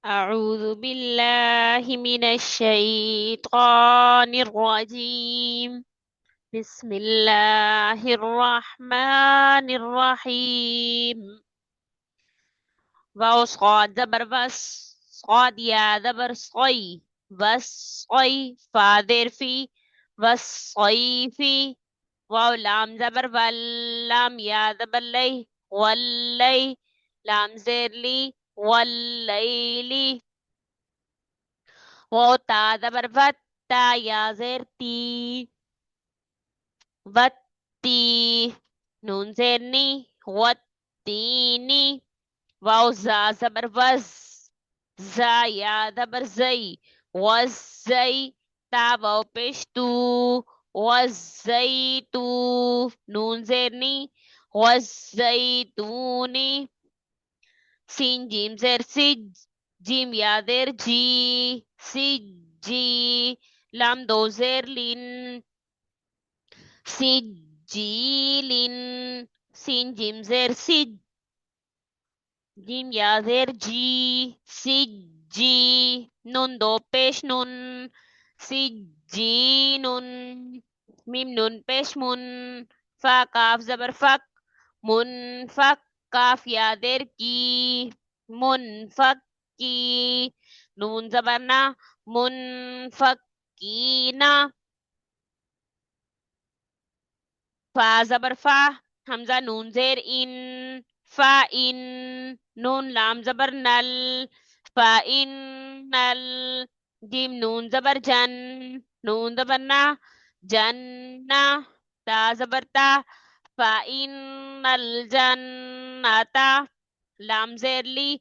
أعوذ بالله من الشيطان الرجيم. بسم الله الرحمن الرحيم. واو صاد زبر بس، صاد يا زبر صي، بس صي فاذر في، بس صيفي. واو لام زبر بل، لام يا زبر لي، واللي. لام زير لي، والليلي. وتا زبر فت، تا يا زير تي، بتي. نون زير ني، والتيني. واو زا زبر وز، زا يا زبر زي، والزي. تا واو پیش تو، والزيتو. نون زير ني، والزيتوني. سين جيم زير سج، جيم يا زير جي، سجي. لام دو زير لين، سجيلين. سين جيم زير سج، جيم يا زير جي، سجي. نون دو پیش نون، سجينون. ميم نون پیش من، فا کاف زبر فک، منفك. کاف یا دیر کی، منفکی. نون زبرنا، منفکینا. فا زبر فا، حمزہ نون زیر ان، فا ان. نون لام زبر نل، فا ان نل. جیم نون زبر جن، نون زبر نا، جنہ. تا زبر تا، فا ان الجنة. لام زیر لی،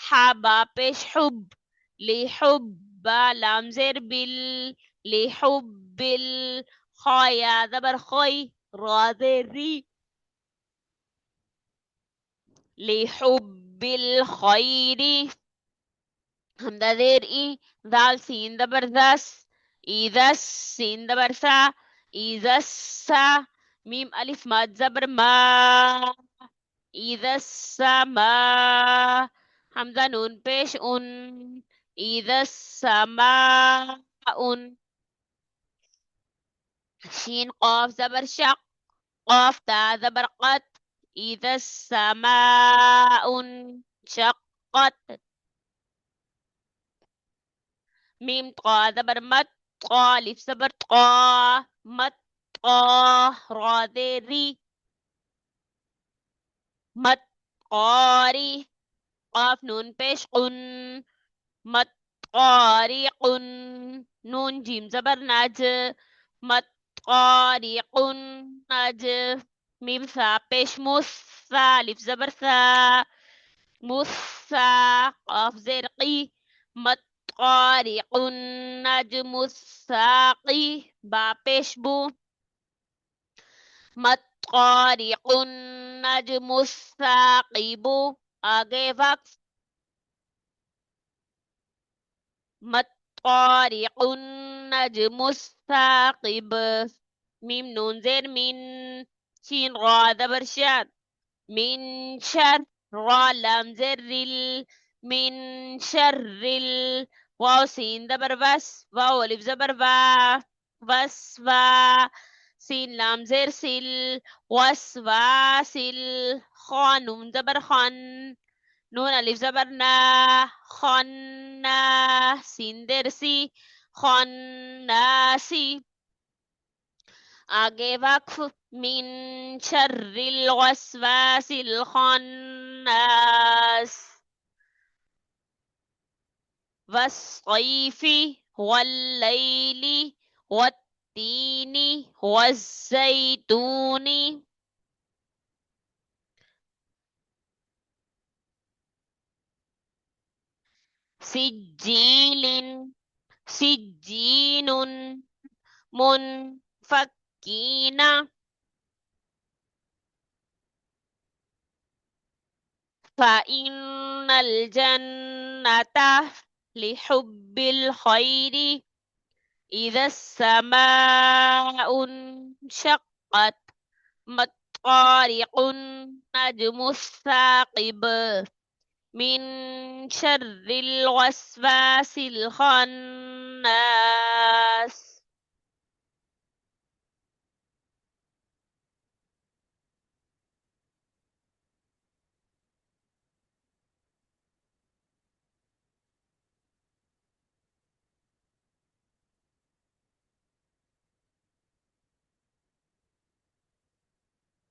حا با پیش حب، لحب. لام زیر بل، لحب بل. خایا زبر خوی، را زیر ری، لحب الخير. حمزة زیر ای، ذال سین زبر ذس، اذا سین زبر سا، اذا سا. میم الف ماد زبر ما، إذا السماء. حمزة نون پیش ان، إذا السماء. شين قاف زبر شق، قاف تا زبر قط. إذا السماء انشقت. ميم طا زبر مت، قالف زبر طا، مت طا. را ذري، مت قاري. قاف نون پیش قن، مطارق. نون جيم زبر نج، مطارق نج. ميم ثا پیش مس، ثالث زبر ثا، مسا. قاف زرقي، مطارق نجم الساقي. با پیش بو، مطارق نجم الثاقب. آگے وقت، مطارق النجم الثاقب. ميم نون زير من، شين را زبر شر، من شر. را لام زر من شر واو سين زبر بس، واو الف زبر با، بس با. سين لام زر سل، وسوا سل. خا نون زبر خان، نون الف زبر نا، خنا. سین درسی، خناسی. آگے وقف، من شر الوسواس الخناس. والصيف، والليل، والتين، والزيتون. سجيل، سجين. منفكين. فإن الجنة لحب الخير. إذا السماء انشقت، مطارق النجم الثاقب. من شر الوسواس الخناس